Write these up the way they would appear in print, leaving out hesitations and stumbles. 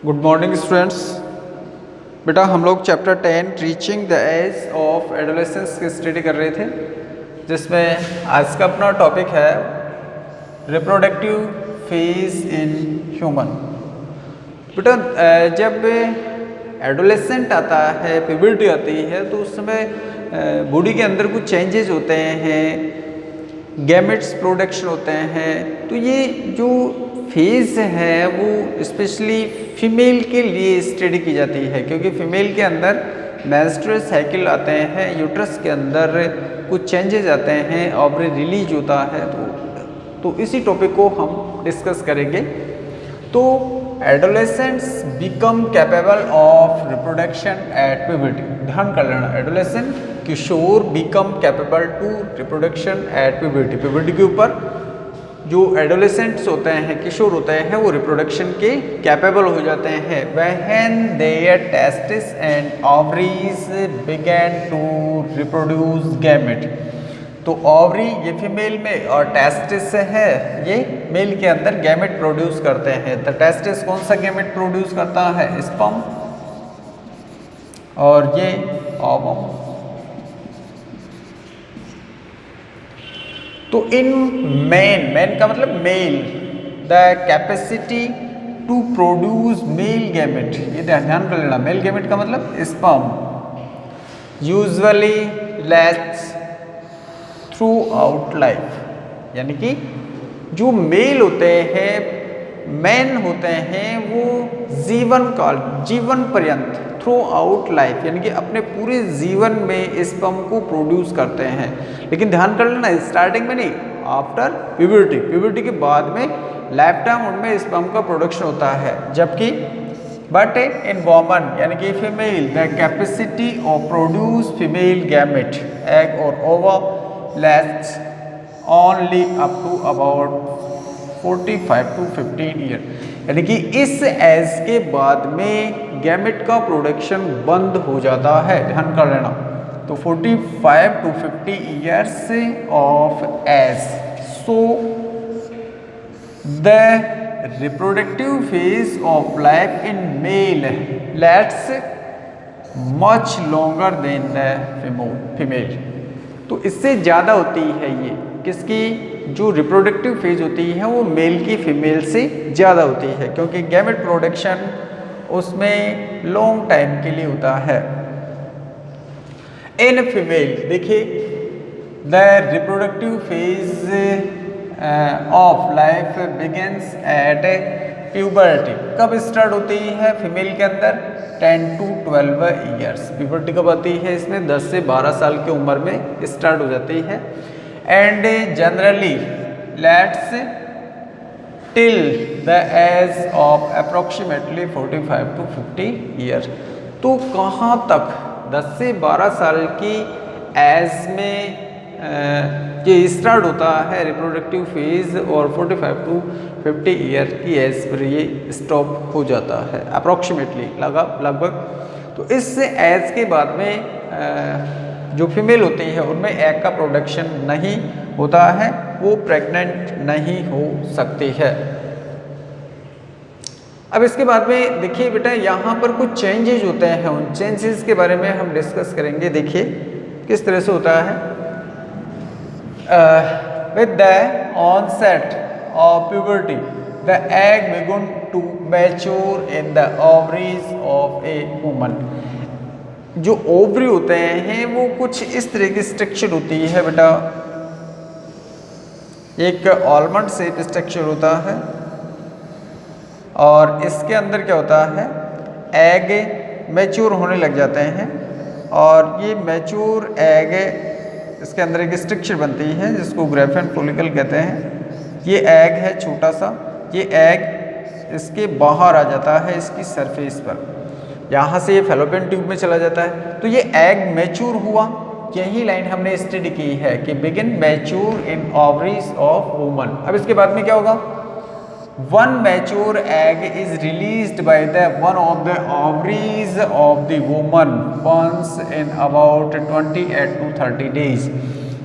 Good morning students. बेटा हम लोग chapter 10 reaching the age of adolescence की स्टडी कर रहे थे, जिसमें आज का अपना टॉपिक है रिप्रोडक्टिव फेज इन ह्यूमन। बेटा जब एडोलेसेंट आता है, प्यूबर्टी आती है, तो उस समय बॉडी के अंदर कुछ चेंजेस होते हैं, गैमेट्स प्रोडक्शन होते हैं। तो ये जो फेज़ है वो स्पेशली फीमेल के लिए स्टडी की जाती है, क्योंकि फीमेल के अंदर मेंस्ट्रुअल साइकिल आते हैं, यूट्रस के अंदर कुछ चेंजेस आते हैं, ओवरी रिलीज होता है। तो इसी टॉपिक को हम डिस्कस करेंगे। तो adolescents become capable of reproduction at puberty. ध्यान कर लेना, एडोलेसेंट किशोर become capable to reproduction at puberty. Puberty के ऊपर जो एडोलेसेंट्स होते हैं, किशोर होते हैं, वो रिप्रोडक्शन के कैपेबल हो जाते हैं when their testis and ovaries begin to reproduce gamete. तो ओवरी ये फीमेल में और टेस्टिस है ये मेल के अंदर गैमेट प्रोड्यूस करते हैं। तो टेस्टिस कौन सा गैमेट प्रोड्यूस करता है? स्पर्म, और ये ओवम। तो इन मैन का मतलब male, the capacity to produce male gamete, ये ध्यान कर लेना। मेल गैमेट का मतलब sperm usually last throughout life, यानी कि जो मेल होते हैं, मैन होते हैं, वो जीवन काल, जीवन पर्यंत, थ्रू आउट लाइफ, यानी कि अपने पूरे जीवन में स्पर्म को प्रोड्यूस करते हैं। लेकिन ध्यान कर लेना, स्टार्टिंग में नहीं, आफ्टर प्यूबर्टी। प्यूबर्टी के बाद में लाइफ टाइम उनमें स्पर्म का प्रोडक्शन होता है। जबकि बट इन वोमन, यानी कि female, the capacity of produce female gamete, egg और ओवा, lasts only up to about 45 to 15 year. यानी कि इस एज के बाद में गैमेट का प्रोडक्शन बंद हो जाता है। ध्यान कर लेना। तो 45 to 50 years of age. So the reproductive phase of life in male lasts much longer than the female. तो इससे ज़्यादा होती है ये किसकी, जो रिप्रोडक्टिव फेज होती है वो मेल की फीमेल से ज़्यादा होती है, क्योंकि गैमेट प्रोडक्शन उसमें लॉन्ग टाइम के लिए होता है। इन फीमेल देखिए, the reproductive phase of life begins at puberty. कब स्टार्ट होती है फीमेल के अंदर? 10 to 12 ईयर्स। प्यूबर्टी कब आती है? इसमें 10 से 12 साल की उम्र में स्टार्ट हो जाती है। And generally lasts till the age of approximately 45 to 50 year. तो कहाँ तक? 10 से 12 साल की एज में ये स्टार्ट होता है रिप्रोडक्टिव फेज, और 45 to 50 ईयर की एज पर ये स्टॉप हो जाता है अप्रॉक्सीमेटली, लगभग। तो इस एज के बाद में जो फीमेल होती है उनमें एग का प्रोडक्शन नहीं होता है, वो प्रेग्नेंट नहीं हो सकती है। अब इसके बाद में देखिए बेटा, यहाँ पर कुछ चेंजेस होते हैं, उन चेंजेस के बारे में हम डिस्कस करेंगे। देखिए किस तरह से होता है। with the onset of puberty, the egg begun to mature in the ovaries of a woman। जो ओवरी होते हैं वो कुछ इस तरह की स्ट्रक्चर होती है बेटा, एक आलमंड शेप स्ट्रक्चर होता है, और इसके अंदर क्या होता है, एग मैच्योर होने लग जाते हैं, और ये मैच्योर एग, इसके अंदर एक स्ट्रक्चर बनती है जिसको ग्रेफेन फॉलिकल कहते हैं। ये एग है छोटा सा, ये एग इसके बाहर आ जाता है इसकी सरफेस पर, यहाँ से ये फैलोपियन ट्यूब में चला जाता है। तो ये एग मैच्योर हुआ, यही लाइन हमने स्टडी की है कि begin mature in ovaries of woman. अब इसके बाद में क्या होगा? One mature egg is released by the one of the ovaries of the woman once in about 28 to 30 days.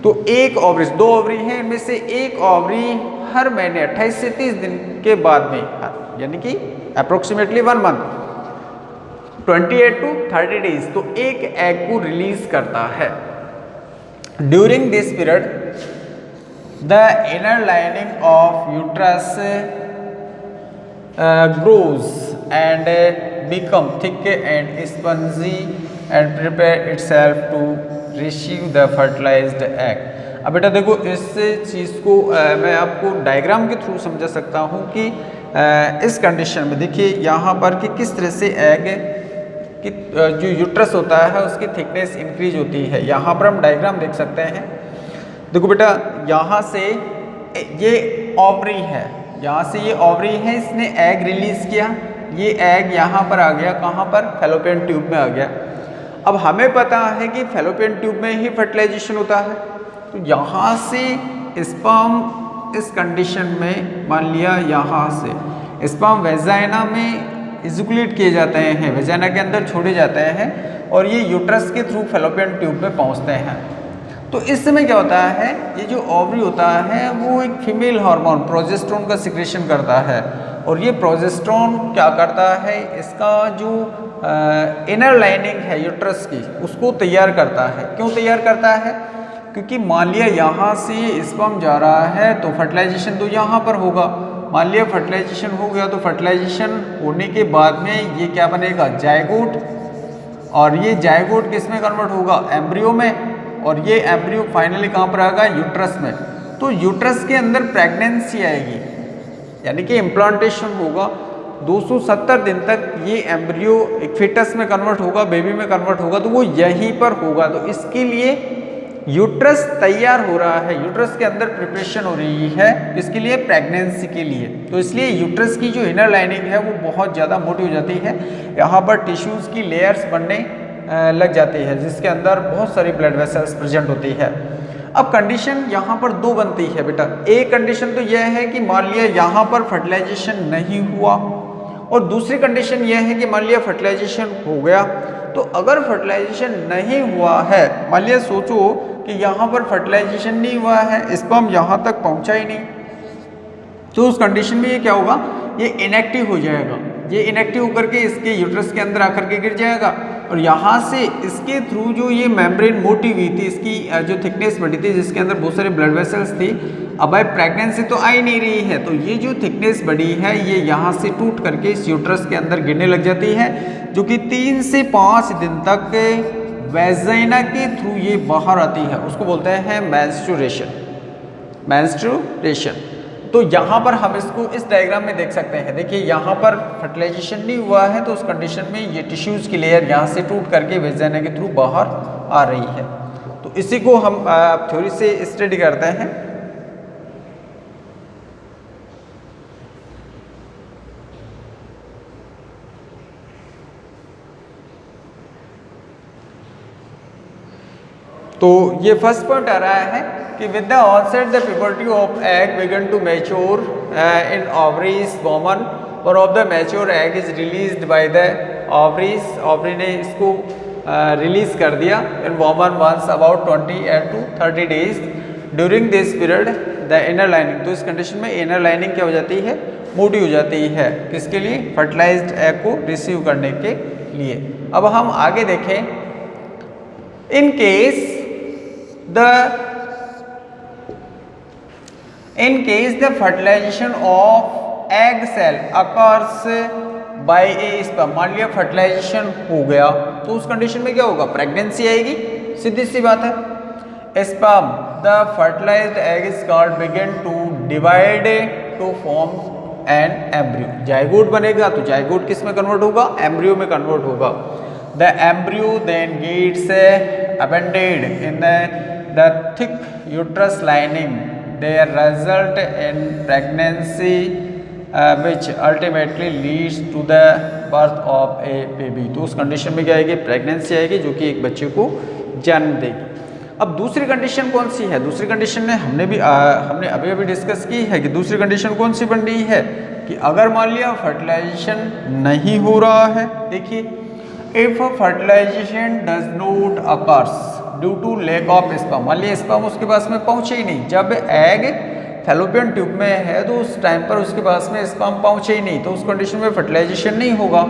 तो एक ओवरी, दो ओवरी है, इनमें से एक ओवरी हर महीने 28 से 30 दिन उसके बाद में यानी कि अप्रोक्सीमेटली 1 मंथ 28 to 30 डेज तो एक एग को रिलीज करता है। During this period the inner lining of uterus grows and become thick and spongy and prepare itself to receive the fertilized egg। अब बेटा देखो इस चीज़ को मैं आपको डायग्राम के थ्रू समझा सकता हूँ कि इस कंडीशन में देखिए यहाँ पर कि किस तरह से एग कि जो यूट्रस होता है उसकी थिकनेस इंक्रीज होती है। यहाँ पर हम डायग्राम देख सकते हैं। देखो बेटा यहाँ से ये ओवरी है, यहाँ से ये ओवरी है, इसने एग रिलीज किया, ये एग यहाँ पर आ गया, कहाँ पर फैलोपियन ट्यूब में आ गया। अब हमें पता है कि फैलोपियन ट्यूब में ही फर्टिलाइजेशन होता है, तो यहाँ से स्पर्म इस कंडीशन में मान लिया यहाँ से स्पर्म वेजाइना में इजुकुलेट किए जाते हैं, वेजाइना के अंदर छोड़े जाते हैं और ये यूट्रस के थ्रू फैलोपियन ट्यूब में पहुँचते हैं। तो इस समय क्या होता है, ये जो ओवरी होता है वो एक फीमेल हार्मोन प्रोजेस्टेरोन का सिक्रेशन करता है और ये प्रोजेस्टेरोन क्या करता है, इसका जो इनर लाइनिंग है यूट्रस की उसको तैयार करता है। क्यों तैयार करता है? क्योंकि मान लिया यहाँ से स्पर्म जा रहा है तो फर्टिलाइजेशन तो यहाँ पर होगा। मान लिया फर्टिलाइजेशन हो गया तो फर्टिलाइजेशन होने के बाद में ये क्या बनेगा, जायगोट, और ये जायगोट किस में कन्वर्ट होगा, एम्ब्रियो में, और ये एम्ब्रियो फाइनली कहाँ पर आएगा, यूट्रस में। तो यूट्रस के अंदर प्रेगनेंसी आएगी यानी कि इम्प्लांटेशन होगा। 270 दिन तक ये एम्ब्रियो एक फिटस में कन्वर्ट होगा, बेबी में कन्वर्ट होगा, तो वो यहीं पर होगा। तो इसके लिए यूट्रस तैयार हो रहा है, यूट्रस के अंदर प्रिपरेशन हो रही है, इसके लिए प्रेगनेंसी के लिए। तो इसलिए यूट्रस की जो इनर लाइनिंग है वो बहुत ज़्यादा मोटी हो जाती है, यहाँ पर टिश्यूज़ की लेयर्स बनने लग जाती है जिसके अंदर बहुत सारी ब्लड वेसल्स प्रेजेंट होती है। अब कंडीशन यहाँ पर दो बनती है बेटा। एक कंडीशन तो यह है कि मान लिया यहाँ पर फर्टिलाइजेशन नहीं हुआ, और दूसरी कंडीशन यह है कि मान लिया फर्टिलाइजेशन हो गया। तो अगर फर्टिलाइजेशन नहीं हुआ है, मान लिया सोचो कि यहाँ पर फर्टिलाइजेशन नहीं हुआ है, स्पर्म यहाँ तक पहुँचा ही नहीं, तो उस कंडीशन में ये क्या होगा, ये इनएक्टिव हो जाएगा। ये इनएक्टिव होकर के इसके यूट्रस के अंदर आकर के गिर जाएगा और यहाँ से इसके थ्रू जो ये मेम्ब्रेन मोटी हुई थी, इसकी जो थिकनेस बढ़ी थी जिसके अंदर बहुत सारे ब्लड वेसल्स थी, अब भाई प्रेगनेंसी तो आ ही नहीं रही है, तो ये जो थिकनेस बढ़ी है ये यहाँ से टूट करके इस यूट्रस के अंदर गिरने लग जाती है, जो कि 3 से 5 दिन तक वेजाइना के थ्रू ये बाहर आती है। उसको बोलते हैं मेंस्ट्रुएशन। मेंस्ट्रुएशन तो यहाँ पर हम इसको इस डायग्राम में देख सकते हैं। देखिए यहाँ पर फर्टिलाइजेशन नहीं हुआ है तो उस कंडीशन में ये टिश्यूज़ की लेयर यहाँ से टूट करके वेजाइना के थ्रू बाहर आ रही है। तो इसी को हम थ्योरी से स्टडी करते हैं। तो ये फर्स्ट पॉइंट आ रहा है कि with the onset the puberty of egg began to mature in ovaries women, और of the mature egg is released by the ovaries. Ovary ने इसको रिलीज कर दिया in women once about 28 to 30 days. During this period the inner lining, तो इस condition में inner lining क्या हो जाती है, मोटी हो जाती है। किसके लिए, फर्टिलाइज्ड एग को रिसीव करने के लिए। अब हम आगे देखें, in case the fertilization of egg cell occurs by a sperm, मान लिया फर्टिलाइजेशन हो गया तो उस कंडीशन में क्या होगा, प्रेगनेंसी आएगी, सीधी सी बात है। Sperm, the fertilized egg is called begin to divide to form an embryo. Zygote बनेगा तो जाइगोट किस में कन्वर्ट होगा, एम्ब्रियो में कन्वर्ट होगा। The embryo then gets appended in the thick uterus lining. They result in pregnancy, which ultimately leads to the birth of a baby. तो उस condition में क्या आएगी, प्रेगनेंसी आएगी जो कि एक बच्चे को जन्म देगी। अब दूसरी कंडीशन कौन सी है, दूसरी कंडीशन में हमने अभी डिस्कस की है कि दूसरी कंडीशन कौन सी बन रही है कि अगर मान लिया फर्टिलाइजेशन नहीं हो रहा है। देखिए, if fertilization does not occurs due to lack of sperm, मान लिया स्पर्म उसके पास में पहुंचे ही नहीं, जब एग फैलोपियन ट्यूब में है तो उस टाइम पर उसके पास में स्पर्म पहुंचे ही नहीं, तो उस कंडीशन में फर्टिलाइजेशन नहीं होगा।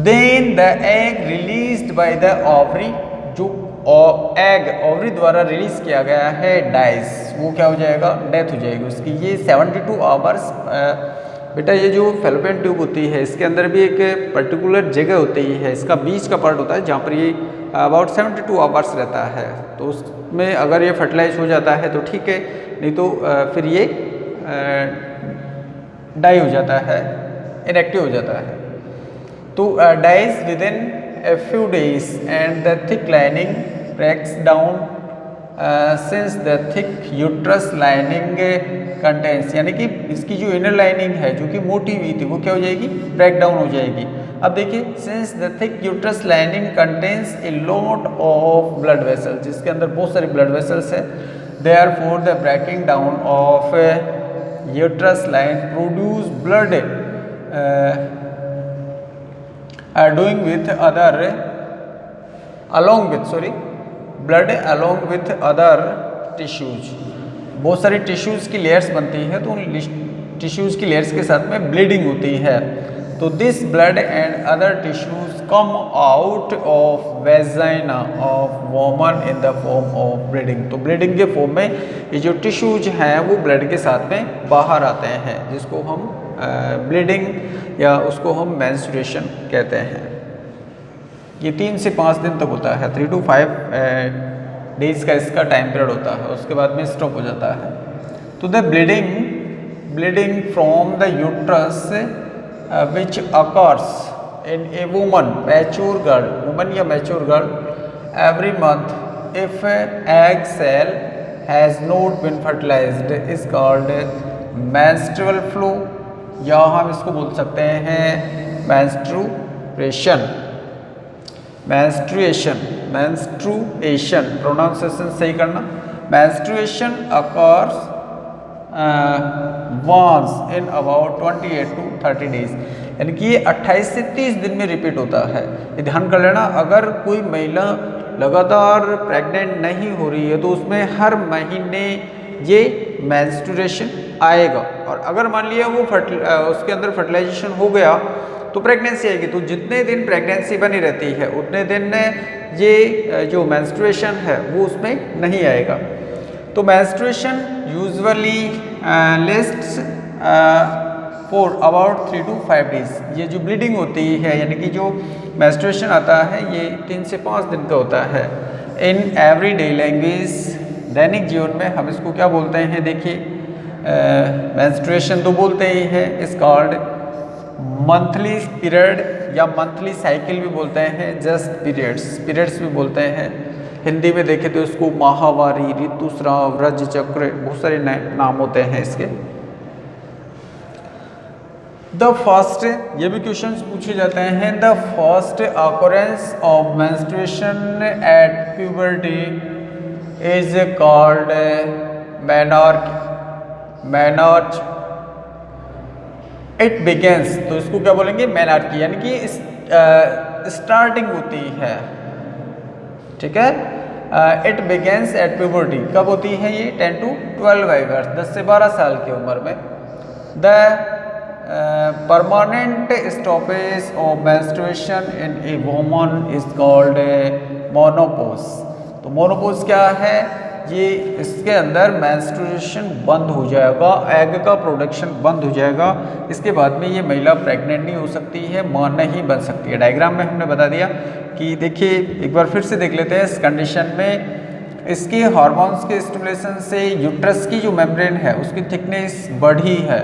Then the egg released by the ovary, जो एग ओवरी द्वारा रिलीज किया गया है डाइज, वो क्या हो जाएगा, डेथ हो जाएगी उसकी। ये 72 आवर्स बेटा, ये जो फैलोपियन ट्यूब होती है इसके अंदर भी एक पर्टिकुलर जगह होती है, इसका बीच का पार्ट होता है जहाँ पर ये अबाउट 72 आवर्स रहता है। तो उसमें अगर ये फर्टिलाइज हो जाता है तो ठीक है, नहीं तो फिर ये डाई हो जाता है, इनएक्टिव हो जाता है। तो dies within a few days and the thick lining breaks down since the thick uterus lining contains, यानी कि इसकी जो इनर लाइनिंग है जो कि मोटी हुई थी वो क्या हो जाएगी, ब्रेक डाउन हो जाएगी। अब देखिए, since the thick uterus lining contains a lot of blood vessels, जिसके अंदर बहुत सारे ब्लड वेसल्स है, therefore the breaking down of uterus line produce blood doing with other along with other tissues, बहुत सारी टिश्यूज़ की लेयर्स बनती है, तो उन टिश्यूज़ की लेयर्स के साथ में ब्लीडिंग होती है। तो this blood and other tissues come out of vagina of woman in the form of bleeding. तो ब्लीडिंग के फॉर्म में ये जो टिश्यूज हैं वो ब्लड के साथ में बाहर आते हैं, जिसको हम ब्लीडिंग या उसको हम मेंस्ट्रुएशन कहते हैं। ये 3 से 5 दिन तक होता है, 3 to 5 डेज का इसका टाइम पीरियड होता है, उसके बाद में स्टॉप हो जाता है। तो the bleeding from the uterus which occurs in a woman mature girl, woman या mature girl every month if egg cell has not been fertilised is called menstrual flow, या हम इसको बोल सकते हैं मेंस्ट्रुएशन। प्रोनाउंसिएशन सही करना। Menstruation occurs once in about 28 to 30 days, यानी कि ये 28 से 30 दिन में रिपीट होता है। ये ध्यान कर लेना, अगर कोई महिला लगातार प्रेग्नेंट नहीं हो रही है तो उसमें हर महीने ये मेंस्ट्रुएशन आएगा, और अगर मान लिया वो उसके अंदर फर्टिलाइजेशन हो गया तो प्रेगनेंसी आएगी। तो जितने दिन प्रेगनेंसी बनी रहती है उतने दिन ये जो मेंस्ट्रुएशन है वो उसमें नहीं आएगा। तो menstruation usually lasts for about 3 to 5 days. ये जो ब्लीडिंग होती है, यानी कि जो मेंस्ट्रुएशन आता है, ये 3 से 5 दिन का होता है। इन एवरीडे लैंग्वेज, दैनिक जीवन में हम इसको क्या बोलते हैं, देखिए मेंस्ट्रुएशन तो बोलते ही है, इस कॉल्ड मंथली पीरियड या मंथली साइकिल भी बोलते हैं, जस्ट पीरियड्स भी बोलते हैं। हिंदी में देखें तो इसको माहवारी, ऋतुस्राव, रज चक्र, बहुत सारे नाम होते हैं इसके। द फर्स्ट, ये भी क्वेश्चंस पूछे जाते हैं, the first occurrence of menstruation at puberty is called menarche. It begins, तो इसको क्या बोलेंगे, मेनार्की, यानी कि स्टार्टिंग होती है, ठीक है। इट बिगेंस एट प्यूबर्टी, कब होती है ये, 10 to 12 ईयर्स, 10 से 12 साल की उम्र में। The permanent stoppage of menstruation in a woman is called menopause. तो मोनोपोज क्या है, ये इसके अंदर मेंस्ट्रुएशन बंद हो जाएगा, एग का प्रोडक्शन बंद हो जाएगा, इसके बाद में ये महिला प्रेग्नेंट नहीं हो सकती है, मां नहीं बन सकती है। डायग्राम में हमने बता दिया कि देखिए, एक बार फिर से देख लेते हैं। इस कंडीशन में इसके हार्मोन्स के स्टिमुलेशन से यूट्रस की जो मेम्ब्रेन है उसकी थिकनेस बढ़ी है।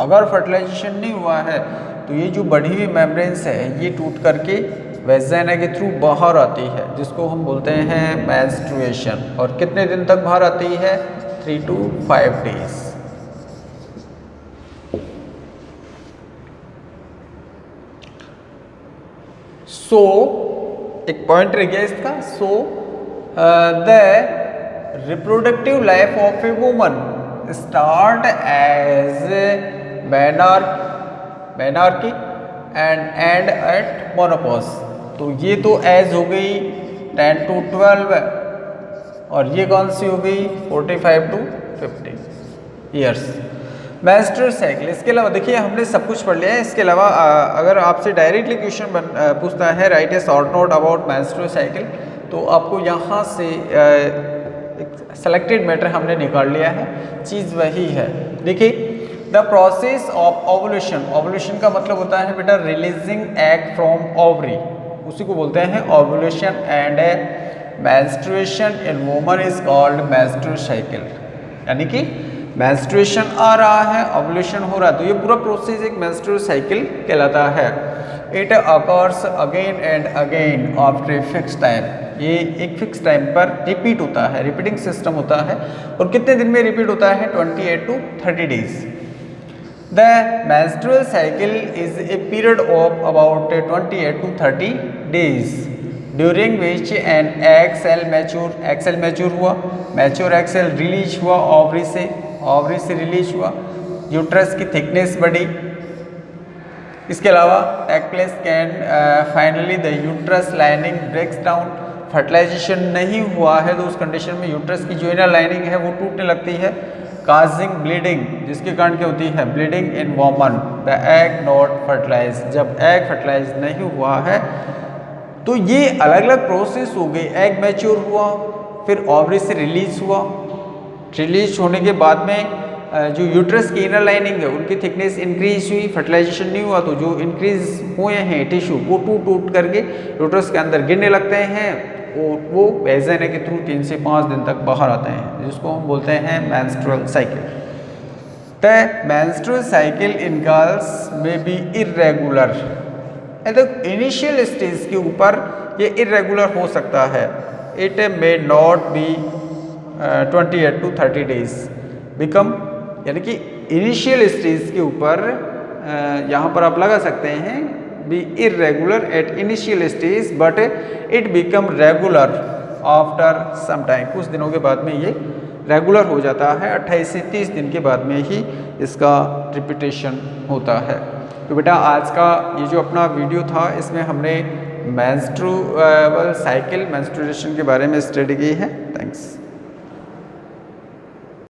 अगर फर्टिलाइजेशन नहीं हुआ है तो ये जो बढ़ी हुई मेम्ब्रेन्स है ये टूट करके वेजाइना के थ्रू बाहर आती है, जिसको हम बोलते हैं मेंस्ट्रुएशन। और कितने दिन तक बाहर आती है, 3 to 5 डेज। सो एक पॉइंट रह गया इसका। So the reproductive life of a woman start as menarche and at menopause. तो ये तो एज हो गई 10 to 12, और ये कौन सी हो गई 45 to 50 ईयर्स। मेंस्ट्रुअल साइकिल, इसके अलावा देखिए हमने सब कुछ पढ़ लिया है। इसके अलावा अगर आपसे डायरेक्टली क्वेश्चन पूछता है right A short note about menstrual cycle, तो आपको यहाँ से सेलेक्टेड मैटर हमने निकाल लिया है, चीज़ वही है। देखिए the process of ovulation, ovulation का मतलब होता है बेटा रिलीजिंग एग फ्रॉम ओवरी, उसी को बोलते हैं ovulation, and menstruation in woman is called menstrual cycle. यानी कि मेंस्ट्रुएशन आ रहा है, ओवुलेशन हो रहा है, तो ये पूरा प्रोसेस एक मेंस्ट्रुअल साइकिल कहलाता है। It occurs again and again after a fix time, ये एक फिक्स टाइम पर रिपीट होता है, रिपीटिंग सिस्टम होता है। और कितने दिन में रिपीट होता है? 28 to 30 days। The menstrual cycle is a period of about 28 to 30 days during which an egg cell mature, egg cell mature हुआ, मैच्योर एग सेल रिलीज हुआ ओवरी से रिलीज हुआ, यूट्रस की थिकनेस बढ़ी। इसके अलावा egg place can finally the uterus lining breaks down, fertilization नहीं हुआ है तो उस कंडीशन में यूट्रस की जो इनर लाइनिंग है वो टूटने लगती है, काजिंग ब्लीडिंग, जिसके कारण क्या होती है? Bleeding in women the egg not fertilize, जब एग फर्टिलाइज नहीं हुआ है। तो ये अलग अलग प्रोसेस हो गई। एग मैच्योर हुआ, फिर ओवरी से रिलीज हुआ, रिलीज होने के बाद में जो यूट्रस की इनर लाइनिंग है उनकी थिकनेस इंक्रीज हुई, फर्टिलाइजेशन नहीं हुआ तो जो इंक्रीज हुए हैं टिश्यू वो टूट करके यूट्रस के अंदर गिरने लगते हैं और वो वेजाइना के थ्रू 3 से 5 दिन तक बाहर आते हैं, जिसको हम बोलते हैं menstrual cycle. The menstrual cycle in girls में बी इरेगुलर, इनिशियल स्टेज के ऊपर ये इरेगुलर हो सकता है। It may not be 28 to 30 days become, यानी कि इनिशियल स्टेज के ऊपर यहाँ पर आप लगा सकते हैं be irregular at initial stage but it become regular after some time, कुछ दिनों के बाद में ये रेगुलर हो जाता है। 28 से 30 दिन के बाद में ही इसका रिपीटेशन होता है। तो बेटा आज का ये जो अपना वीडियो था इसमें हमने मेंस्ट्रुअल साइकिल, मेंस्ट्रुएशन के बारे में स्टडी की है। थैंक्स।